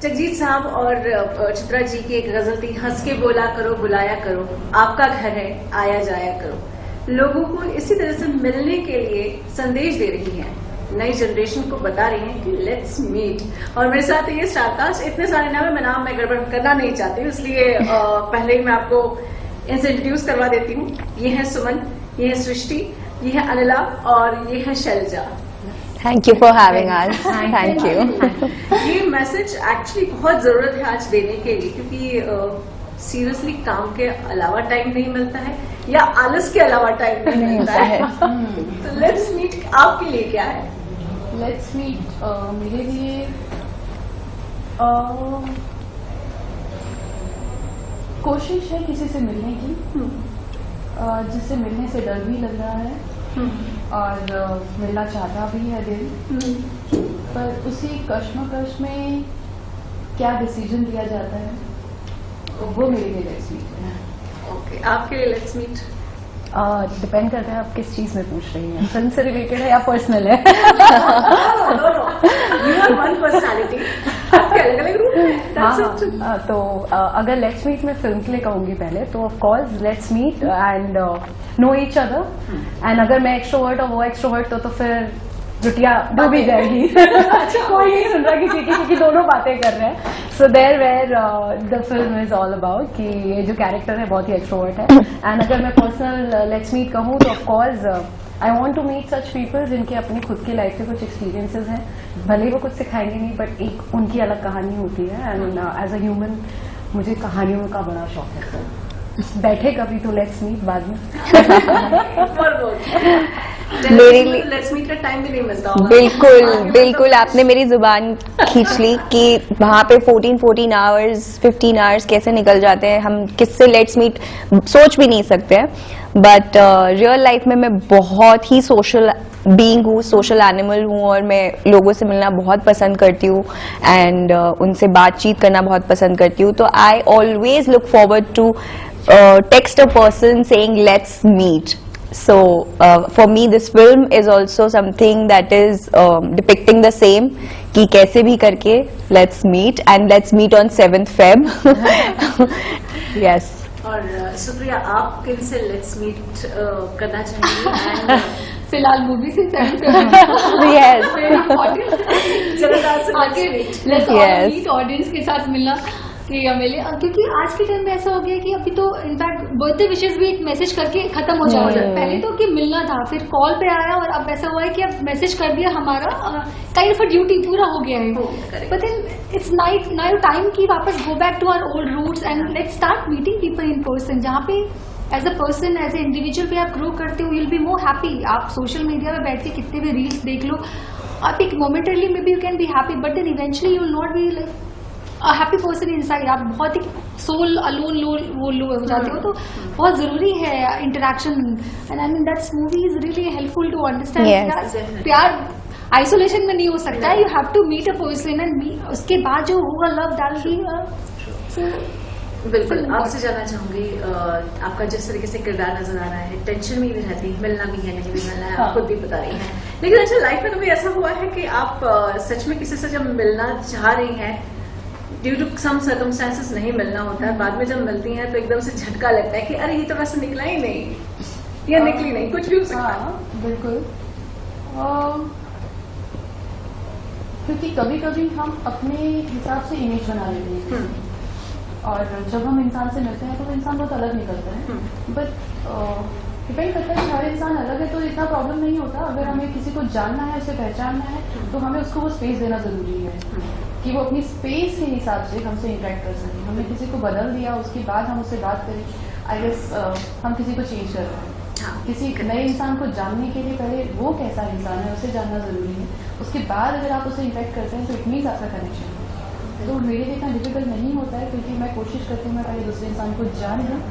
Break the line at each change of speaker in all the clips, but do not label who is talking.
जगजीत साहब और चित्रा जी की एक गजल थी, हंस के बोला करो बुलाया करो, आपका घर है आया जाया करो। लोगों को इसी तरह से मिलने के लिए संदेश दे रही हैं, नई जनरेशन को बता रही हैं कि लेट्स मीट। और मेरे साथ ये स्टारकास्ट इतने सारे नाम है, मैं नाम गड़बड़ करना नहीं चाहती हूँ, इसलिए पहले ही मैं आपको इनसे इंट्रोड्यूस करवा देती हूँ। ये है सुमन, ये है सृष्टि, ये है अनिला और ये है Shailaja.
Thank you for having us. Thank you.
ये मैसेज एक्चुअली बहुत जरूरत है आज देने के लिए, क्योंकि सीरियसली काम के अलावा टाइम नहीं मिलता है या आलस के अलावा टाइम नहीं मिलता है। तो लेट्स मीट आपके लिए क्या है?
लेट्स मीट मेरे लिए कोशिश है किसी से मिलने की, जिससे मिलने से डर भी लग रहा है और मिलना चाहता भी है दिल, पर उसी कश्मकश में क्या डिसीजन लिया जाता है वो मेरे लिए लेट्स मीट है।
ओके, आपके लिए लेट्स मीट
डिपेंड करता है आप किस चीज में पूछ रही हैं, फिल्म से रिलेटेड है या पर्सनल है?
यू आर वन पर्सनालिटी, आपके अलग-अलग रूप हैं।
हाँ, तो अगर लेट्स मीट में फिल्म के लिए कहूंगी पहले, तो of course let's meet and know each other. And अगर मैं एक्सट्रोवर्ट और वो एक्सट्रोवर्ट तो फिर जुटिया डूब ही जाएगी। कोई नहीं सुन रहा किसी की, क्योंकि दोनों बातें कर रहे हैं। So there were the film is all about कि ये जो कैरेक्टर है बहुत ही एक्सट्रोवर्ट है। एंड अगर मैं पर्सनल लेट्स मीट कहूँ तो of course I want to meet such people जिनके अपनी खुद की लाइफ के कुछ एक्सपीरियंसेस हैं, भले ही वो कुछ सिखाएंगे नहीं, बट एक उनकी अलग कहानी होती है। एंड एज अ ह्यूमन मुझे कहानियों का बड़ा शौक है, तो बैठे कभी तो लेट्स मीट बाद में।
मेरे लिए
लेट्स मीट का टाइम भी नहीं मिलता होगा।
बिल्कुल बिल्कुल, आपने मेरी जुबान खींच ली कि वहाँ पे 14 आवर्स 15 आवर्स कैसे निकल जाते हैं, हम किससे लेट्स मीट सोच भी नहीं सकते हैं। बट रियल लाइफ में मैं बहुत ही सोशल बीइंग हूँ, सोशल एनिमल हूँ, और मैं लोगों से मिलना बहुत पसंद करती हूँ एंड उनसे बातचीत करना बहुत पसंद करती हूँ। तो I always look forward to text a person saying let's meet. So for me this film is also something that is depicting the same कि कैसे भी करके let's meet and let's meet on 7th Feb. Yes.
और सुप्रिया, आप किन से let's meet करना चाहेंगी?
फिलहाल मूवी से
Yes.
मीट ऑडियंस के साथ मिलना कि मिले, क्योंकि आज के टाइम में ऐसा हो गया कि अभी तो इनफैक्ट बर्थडे विशेष भी एक मैसेज करके खत्म हो जा रहा है। पहले तो कि मिलना था, फिर कॉल पे आया, और अब ऐसा हुआ है कि अब मैसेज कर दिया, हमारा काइंड ऑफ ड्यूटी पूरा हो गया है। बट इट्स नाउ टाइम कि वापस go back to our old roots and let's start meeting people in person, जहाँ पे as a person as a individual पे आप ग्रो करते हो, you will be more happy. आप सोशल मीडिया में बैठ के कितने भी रील्स देख लो, आप एक momentarily maybe you can be happy, but then eventually you will not be like a happy person inside. आप बहुत ही सोल अलोन लो हो जाते हो। तो बहुत जरूरी है interaction, and I mean that's movie is really helpful to understand प्यार आइसोलेशन में नहीं हो सकता है। You have to meet a person and उसके बाद जो होगा लव दैट विल।
बिल्कुल, आपसे जानना चाहूंगी, आपका जिस तरीके से किरदार नजर आ रहा है, टेंशन भी नहीं रहती, मिलना भी है नहीं भी मिलना है, आप खुद भी बता रही हैं। लेकिन अच्छा, लाइफ में कभी ऐसा हुआ है कि आप सच में किसी से जब मिलना चाह रही हैं, ड्यू टू सम सर्कमस्टेंसेस नहीं मिलना होता है, बाद में जब मिलती हैं तो एकदम से झटका लगता है कि अरे ये तो वैसे निकला ही नहीं या निकली नहीं, कुछ भी हो सकता है।
बिल्कुल, क्योंकि कभी कभी हम अपने हिसाब से इमेज बना लेते हैं, और जब हम इंसान से मिलते हैं तो वो इंसान बहुत अलग निकलता है। बट डिपेंड करता है कि हर इंसान अलग है, तो इतना प्रॉब्लम नहीं होता। अगर हमें किसी को जानना है, उसे पहचानना है, तो हमें उसको वो स्पेस देना जरूरी है कि वो अपनी स्पेस के हिसाब से हमसे इंटरेक्ट कर सके। हमने किसी को बदल दिया, उसके बाद हम उससे बात करें, आई गेस हम किसी को चेंज कर रहे हैं। किसी नए इंसान को जानने के लिए पहले वो कैसा इंसान है उसे जानना जरूरी है, उसके बाद अगर आप उसे इंटरेक्ट करते हैं तो इट मीन्स आपका कनेक्शन है। तो मेरे लिए इतना डिफिकल्ट नहीं होता है, क्योंकि मैं कोशिश करती हूँ मैं पहले दूसरे इंसान को जान लूँ,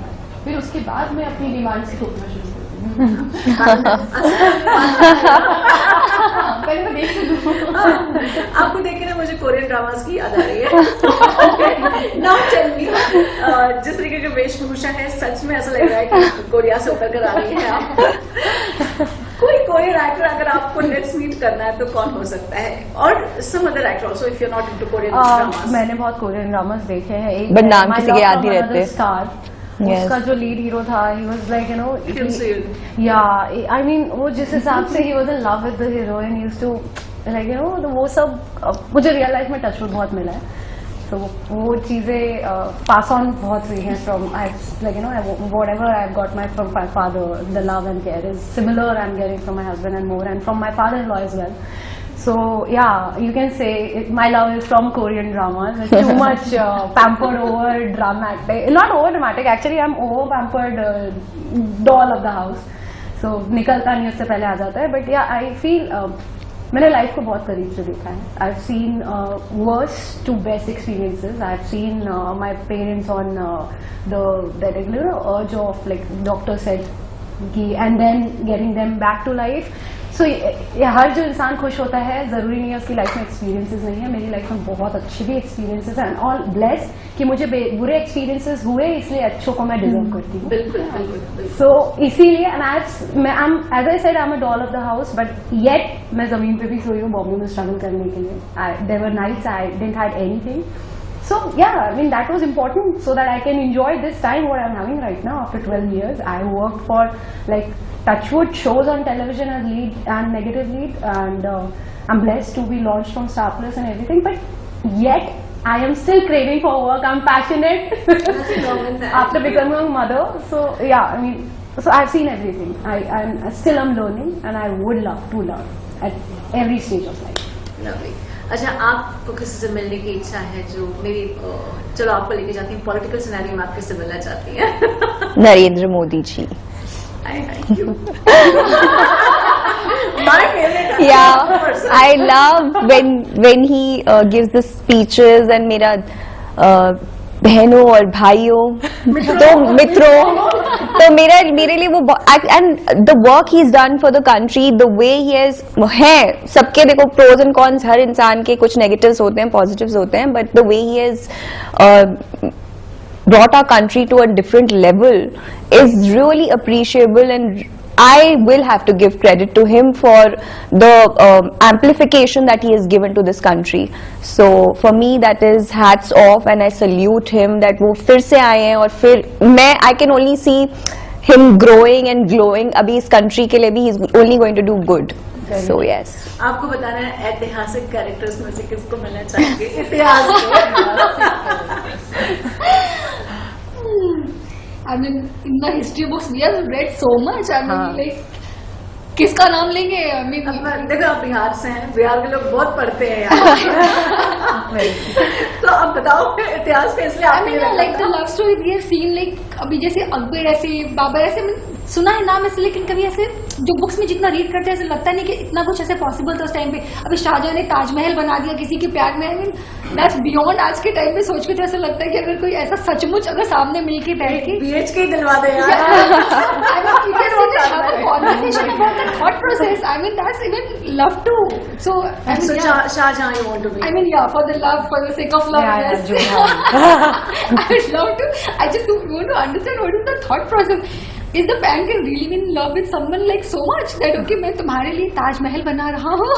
फिर उसके बाद मैं अपनी डिमांड्स थोपना शुरू करती हूँ। पहले मैं देख लूँ।
आपको देख के ना मुझे कोरियन ड्रामास की याद आ रही है। नाउ टेल मी, जिस तरीके की वेशभूषा है, सच में ऐसा लग रहा है कि कोरिया से उतर कर आ रही है आप। कोई कोरियन एक्टर अगर आपको लेट्स मीट करना है तो कौन हो सकता है? और some other actor also if you are not into Korean dramas.
मैंने बहुत कोरियन ड्रामास देखे हैं. एक
But नाम किसी के याद ही रहते.
Star,
Yes.
उसका जो लीड हीरो था, he was like, you know,
Kim Soo-hyun.
yeah, I mean, वो जिस हिसाब से he was in love with the heroine, he used to like, you know, तो वो सब मुझे रियल लाइफ में टचवुड बहुत मिला है. तो वो चीजें पास ऑन बहुत हुई हैं from like, you know, whatever I've got from my father, the love and care is similar I'm getting from my husband and more, and from my father-in-law as well. So yeah, you can say my love is from Korean dramas. It's too much pampered, over dramatic. Not over dramatic. Actually, I'm over pampered doll of the house. So निकलता नहीं उससे पहले आ जाता है. But yeah, I feel मैंने life को बहुत करीब से देखा है. I've seen worst to best experiences. I've seen my parents on the regular urge of like doctor said, and then getting them back to life. So हर जो इंसान खुश होता है जरूरी नहीं है उसकी लाइफ में एक्सपीरियंसेस नहीं है. मेरी लाइफ में बहुत अच्छे भी एक्सपीरियंसेस हैं, ऑल ब्लेस्ड कि मुझे बुरे एक्सपीरियंसेस हुए, इसलिए अच्छों को मैं डिजर्व करती हूँ.
बिल्कुल बिल्कुल.
सो इसीलिए as I said I am a doll of the house, but yet मैं जमीन पे भी सोई हूँ बॉम्बे में स्ट्रगल करने के लिए. There were nights I didn't had anything. So yeah, I mean that was important so that I can enjoy this time what I'm having right now after 12 years. I worked for like touchwood shows on television as lead and negative lead, and I'm blessed to be launched from Star Plus and everything. But yet I am still craving for work. I'm passionate
Nothing wrong with that.
after becoming a mother. So yeah, I mean, so I've seen everything. I still am learning, and I would love to learn at every stage of life.
Lovely. अच्छा, आपको किसी से मिलने की इच्छा है जो मेरी चलो आपको लेके जाती हूँ पॉलिटिकल सिनेरियो में, आप किससे मिलना चाहती हैं?
Narendra Modi ji.
My favorite.
Yeah, I love when he gives the speeches and मेरा बहनों और भाइयों तो मित्रों तो मेरे लिए वो and the work he is done for the country, the way he has है सबके देखो प्रोज एंड कॉन्स, हर इंसान के कुछ नेगेटिव्स होते हैं पॉजिटिव्स होते हैं, but the way he has brought our country to a different level is really appreciable, and I will have to give credit to him for the amplification that he has given to this country. So for me that is hats off, and I salute him that वो फिर से आए हैं और फिर मैं I can only see him growing and glowing. अभी इस country के लिए भी he is only going to do good. So yes.
आपको बताना है ऐतिहासिक कैरेक्टर्स में से किसको मिलना चाहिए इतिहास
I mean, in the history books we have read so much. I mean, like किसका नाम लेंगे? I mean,
देखो आप बिहार से हैं, बिहार के लोग बहुत पढ़ते हैं यार. तो अब बताओ इतिहास में, इसलिए
I mean, like the love story we have seen, like अभी जैसे अकबर ऐसे बाबर ऐसे सुना है नाम ऐसे, लेकिन कभी ऐसे जो बुक्स में जितना रीड करते हैं ऐसे लगता नहीं कि इतना कुछ ऐसे पॉसिबल था उस टाइम पे. अभी शाहजहां ने ताजमहल बना दिया किसी के प्यार में. आई मीन दैट्स बियॉन्ड. आज के टाइम पे सोच के तो ऐसा लगता है कि अगर कोई ऐसा सचमुच अगर सामने मिलके बैठ के
BHK दिलवा दे यार.
conversation about the thought process. I mean, that's even love to. So I mean,
So
yeah.
Shahjahan you want to be?
I mean, yeah, for the love, for the sake of love,
Yeah,
yes.
yeah,
I would love to. I just want to understand what is the thought process. Is the man can really be in love with someone like so much that okay, मैं तुम्हारे लिए ताजमहल बना रहा हूँ.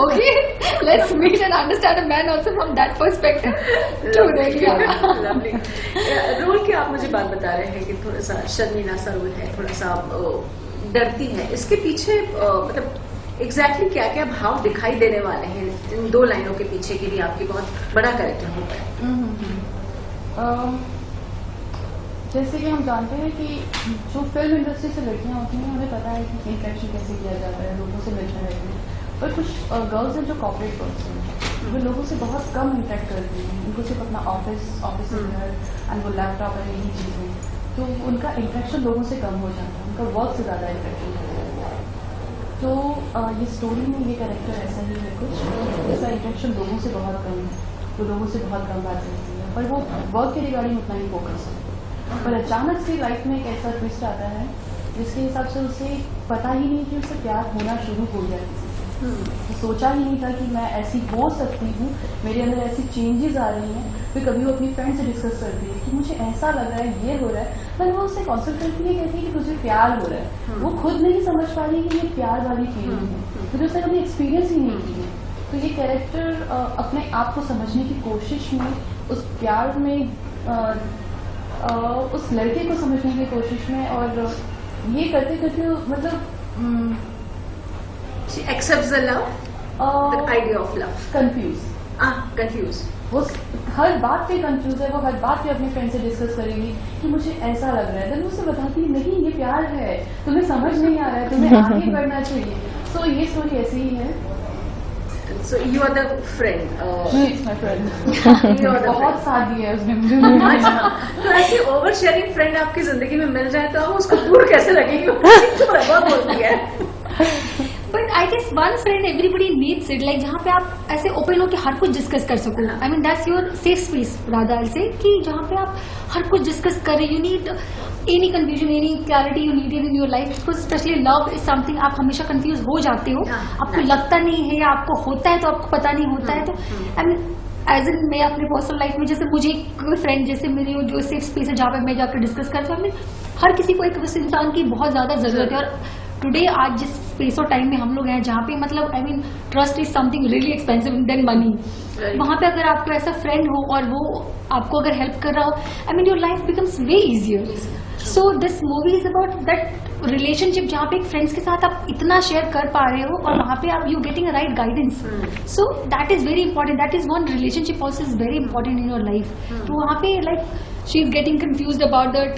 Okay, let's meet and understand a man also from that perspective. True, yeah.
Lovely. Role की आप मुझे बात बता रहे हैं कि थोड़ा सा शर्मीला सा रोल है, थोड़ा सा डरती है. इसके पीछे मतलब एग्जैक्टली क्या क्या भाव दिखाई देने वाले हैं इन दो लाइनों के पीछे की भी आपकी बहुत बड़ा कैरेक्टर होता है?
जैसे कि हम जानते हैं कि जो फिल्म इंडस्ट्री से लड़कियां होती हैं उन्हें पता है कि इंटरेक्शन कैसे किया जाता है, लोगों से मिलते रहते हैं. पर कुछ गर्ल्स हैं जो कॉर्पोरेट गर्ल्स हैं, वो लोगों से बहुत कम इंटरेक्ट करती हैं. उनको सिर्फ अपना ऑफिस से घर एंड वो लैपटॉप और यही चीज़ें, तो उनका इंटरेक्शन लोगों से कम हो जाता है, उनका वर्क से ज़्यादा इंटरेक्शन होता है. तो ये स्टोरी में ये कैरेक्टर ऐसा ही है कुछ, जिसका इंटरेक्शन लोगों से बहुत कम है, वो लोगों से बहुत कम बात करती है, पर वो वर्क के रिगार्डिंग उतना ही फोकस है. पर अचानक से लाइफ में एक ऐसा ट्विस्ट आता है जिसके हिसाब से उसे पता ही नहीं कि उसे प्यार होना शुरू हो गया किसी से.
सोचा ही नहीं था कि मैं ऐसी हो सकती हूँ, मेरे अंदर ऐसी चेंजेस आ रही हैं। फिर कभी वो अपनी फ्रेंड से डिस्कस करती है कि मुझे ऐसा लग रहा है, ये हो रहा है, पर वो उससे कंसल्ट करती है, कहती है कि तुझे प्यार हो रहा है। वो खुद नहीं समझ पा रही कि ये प्यार वाली फीलिंग है, क्योंकि उसने कभी एक्सपीरियंस ही नहीं की है। तो ये कैरेक्टर अपने आप को समझने की कोशिश में, उस प्यार में, उस लड़के को समझने की कोशिश में, और ये करते करते मतलब
She accepts the love, the idea of love.
Confuse,
Confused.
वो हर बात पे कंफ्यूज है, वो हर बात पे अपने फ्रेंड से डिस्कस करेगी कि मुझे ऐसा लग रहा है, देन उससे बताती नहीं ये प्यार है, तुम्हें समझ नहीं आ रहा है, तुम्हें आगे बढ़ना चाहिए। सो ये स्टोरी ऐसी ही है।
So you are the friend.
It's my friend.
You are the
बहुत
friend.
साथ दिया है उसने मुझे।
अच्छा, तो ऐसी ओवर शेयरिंग फ्रेंड आपकी जिंदगी में मिल जाए तो आप उसको दूर कैसे लगेगी? वो बहुत बोलती है।
But I guess one friend everybody needs it, like जहाँ पे आप ऐसे ओपन होकर हर कुछ डिस्कस कर सको। आई mean that's your safe space rather से, कि जहाँ पे आप हर कुछ डिस्कस करें। You need any confusion, any clarity you need in your life, because specially love is something आप हमेशा कंफ्यूज हो जाते हो, आपको लगता नहीं है या आपको होता है तो आपको पता नहीं होता है। तो आई मीन एज इन मैं अपने पर्सनल लाइफ में, जैसे मुझे कोई फ्रेंड, जैसे मेरी जो सेफ स्पेस है जहाँ पे मैं जाकर डिस्कस करती हूँ, आई मीन हर किसी को एक उस इंसान की बहुत ज्यादा जरूरत है। और टुडे आज जिस स्पेस और टाइम में हम लोग हैं, जहाँ पे मतलब I mean trust is something really expensive than money, वहाँ पे अगर आपको ऐसा फ्रेंड हो और वो आपको अगर हेल्प कर रहा हो, I mean your life becomes way easier. So this movie is about that relationship, जहाँ पे एक फ्रेंड्स के साथ आप इतना शेयर कर पा रहे हो और वहाँ पे आप you getting a right guidance. So that is very important, that is one relationship also is very important in your life. तो वहाँ पे like she is getting confused about that,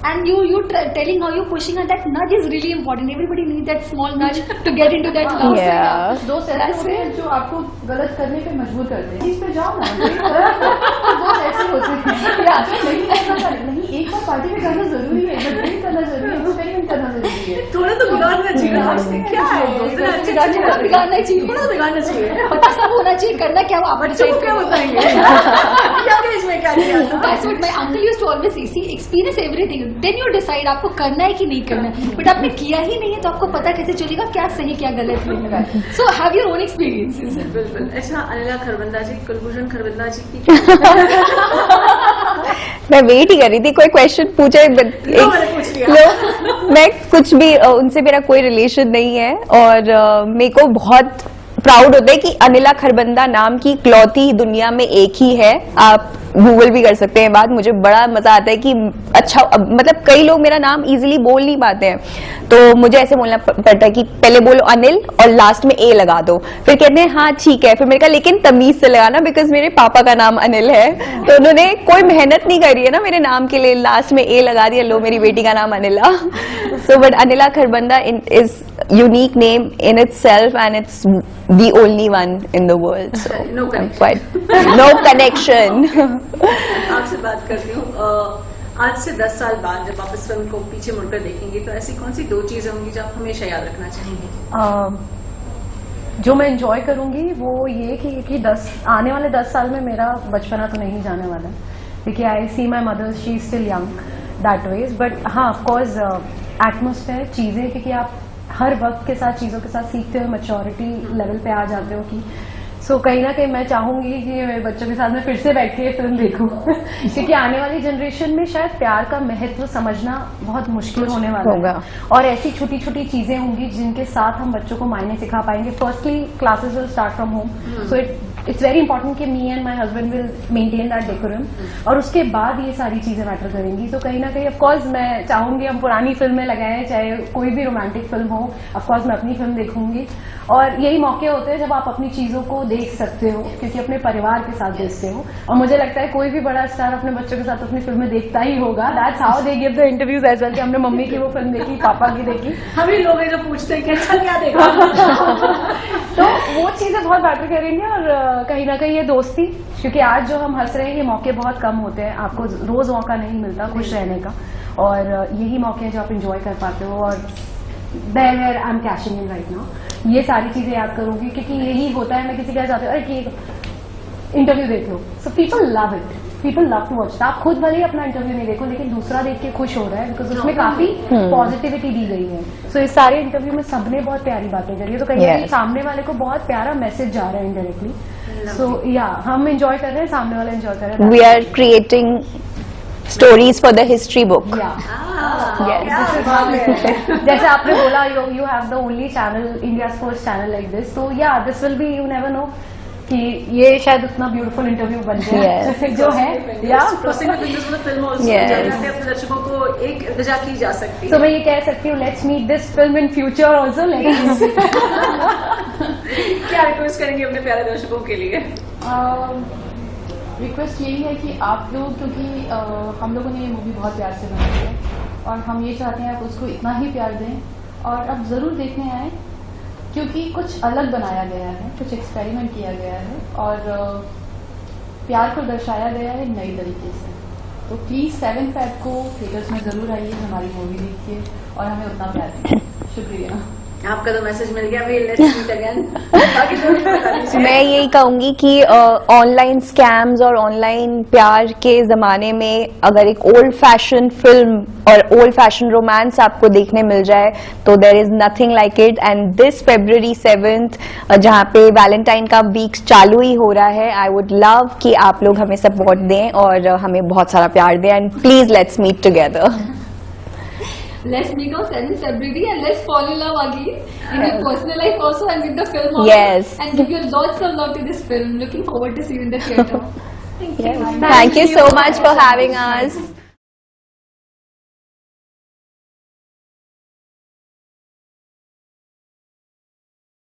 and you telling how you pushing her, that nudge is really important. Everybody needs that small nudge to get into that love.
Yeah.
दोस्त ऐसे होते हैं जो आपको गलत करने पे मजबूर करते हैं, इस पे जाओ ना, दोस्त ऐसे होते हैं। नहीं, एक बार पार्टी में जाना जरूरी है, ड्रिंक करना जरूरी है, एक्सपेरिमेंट करना जरूरी है।
थोड़ा तो बिगाड़ना चाहिए आपसे, क्या है? इतना अच्छी चीज़ है,
बिगाड़ना चाहिए,
थोड़ा बिगाड़ना चाहिए।
पता सब होना चाहिए, करना क्या वो आप
बच्चों को क्या बताएंगे? क्या एज में क्या किया था?
That's what my uncle used to always say. See, experience everything. Then you decide आपको करना है कि नहीं करना है। बट आपने किया ही नहीं है तो आपको पता कैसे चलेगा क्या सही क्या गलत है। So have your own experiences.
बिल्कुल। अच्छा, अनिला खरबंदा जी, कुलभूषण खरबंदा जी की
मैं वेट ही कर रही थी कोई क्वेश्चन पूछे,
मैंने पूछ लिया।
मैं कुछ भी उनसे मेरा कोई रिलेशन नहीं है, और मेरे को बहुत प्राउड होता है कि अनिला खरबंदा नाम की इकलौती दुनिया में एक ही है। आप गूगल भी कर सकते हैं बात। मुझे बड़ा मजा आता है कि अच्छा, मतलब कई लोग मेरा नाम इजीली बोल नहीं पाते हैं, तो मुझे ऐसे बोलना पड़ता है कि पहले बोलो अनिल और लास्ट में ए लगा दो। फिर कहते हैं हाँ ठीक है, फिर मैंने कहा लेकिन तमीज से लगाना, बिकॉज मेरे पापा का नाम अनिल है, तो उन्होंने कोई मेहनत नहीं करी है ना मेरे नाम के लिए, लास्ट में ए लगा दिया, लो मेरी बेटी का नाम Anila. So but Anila Kharbanda is unique name in itself, and it's the only one in the world. So
No
I'm
connection.
quite no connection.
आपसे बात करती हूँ। आज से 10 साल बाद जब आप इस फिल्म को पीछे मुड़कर देखेंगे तो ऐसी कौन सी 2 चीजें होंगी जो आप हमेशा याद रखना चाहेंगे?
जो मैं इंजॉय करूंगी वो ये कि आने वाले 10 साल में मेरा बचपना तो नहीं जाने वाला है, क्योंकि I see my mother, she is still young that ways. But हाँ, ऑफकोर्स एटमोसफेयर, चीज़ें, क्योंकि आप हर वक्त के साथ चीज़ों के साथ सीखते हो, मैच्योरिटी लेवल पे आ जाते हो कि सो कहीं ना कहीं मैं चाहूंगी कि मेरे बच्चों के साथ मैं फिर से बैठ के फिल्म देखूं क्योंकि आने वाली जनरेशन में शायद प्यार का महत्व समझना बहुत मुश्किल होने वाला
होगा।
है, और ऐसी छोटी छोटी चीजें होंगी जिनके साथ हम बच्चों को मायने सिखा पाएंगे। Firstly classes will start from home, so it's very important कि me and my husband will maintain that decorum, और उसके बाद ये सारी चीजें मैटर करेंगी। तो कहीं ना कहीं ऑफकोर्स मैं चाहूंगी हम पुरानी फिल्में लगाएं, चाहे कोई भी रोमांटिक फिल्म हो, ऑफकोर्स मैं अपनी फिल्म देखूंगी। और यही मौके होते हैं जब आप अपनी चीजों को देख सकते हो, क्योंकि अपने परिवार के साथ देखते हो, और मुझे लगता है कोई भी बड़ा स्टार अपने बच्चों के साथ अपनी फिल्में देखता ही होगा। That's how they give the interviews as well, कि हमने मम्मी की वो फिल्म देखी, पापा की देखी।
हम ही लोग हैं जो पूछते हैं कि अच्छा क्या देखा
तो वो चीजें बहुत मैटर करेंगी, और कहीं ना कहीं ये दोस्ती, क्योंकि आज जो हम हंस रहे हैं ये मौके बहुत कम होते हैं, आपको रोज मौका नहीं मिलता खुश रहने का, और यही मौके हैं जो आप इंजॉय कर पाते हो। और there I am cashing in right now, ये सारी चीजें याद करूंगी, क्योंकि यही होता है। मैं किसी के जाती हूँ, अरे कि इंटरव्यू देख लो, so people love it, people love to watch. आप खुद भले ही अपना इंटरव्यू नहीं देखो, लेकिन दूसरा देख के खुश हो रहा है, बिकॉज उसमें काफी पॉजिटिविटी दी गई है। सो इस सारे इंटरव्यू में सबने बहुत प्यारी बातें करी है, तो कहीं ना कहीं
Yes.
सामने वाले को बहुत प्यारा मैसेज जा रहा है इनडायरेक्टली। सो या हम एंजॉय कर रहे हैं, सामने वाला एंजॉय कर रहे हैं।
We are creating stories for the history book.
जैसे आपने बोला you have the only channel, India's first channel like this, तो या this will be, you never know कि ये शायद उतना ब्यूटीफुल इंटरव्यू बन जाए जो है। या
crossing the fingers for the film also,
Yes.
जहाँ पे अपने दर्शकों को एक इल्तिजा की जा सकती
तो
है।
मैं ये कह सकती हूँ, let's meet this film in future also.
क्या रिक्वेस्ट करेंगे अपने प्यारे दर्शकों के लिए?
रिक्वेस्ट यही है कि आप लोग, क्योंकि हम लोगों ने ये मूवी बहुत प्यार से बनाई है और हम ये चाहते हैं आप उसको इतना ही प्यार दें और अब ज़रूर देखने आए, क्योंकि कुछ अलग बनाया गया है, कुछ एक्सपेरिमेंट किया गया है और प्यार को दर्शाया गया है नई तरीके से। तो प्लीज़ 7 फ़रवरी को थिएटर्स में ज़रूर आइए, हमारी मूवी देखिए और हमें उतना प्यार दीजिए। शुक्रिया।
आपका तो मैसेज मिल गया भाई, लेट्स मीट अगेन। बाकी जो भी बता दीजिए।
मैं यही कहूंगी कि ऑनलाइन स्कैम्स और ऑनलाइन प्यार के जमाने में अगर एक ओल्ड फैशन फिल्म और ओल्ड फैशन रोमांस आपको देखने मिल जाए तो there is nothing like it. And this February 7th जहाँ पे वैलेंटाइन का वीक चालू ही हो रहा है, आई वुड लव कि आप लोग हमें सपोर्ट दें और हमें बहुत सारा प्यार दें, and please let's meet together.
Let's meet on 7th February and let's fall in love again in your personal life also and with the film also.
Yes.
And give your lots of love to this film. Looking forward to see you in the theater.
Thank you so much for having us.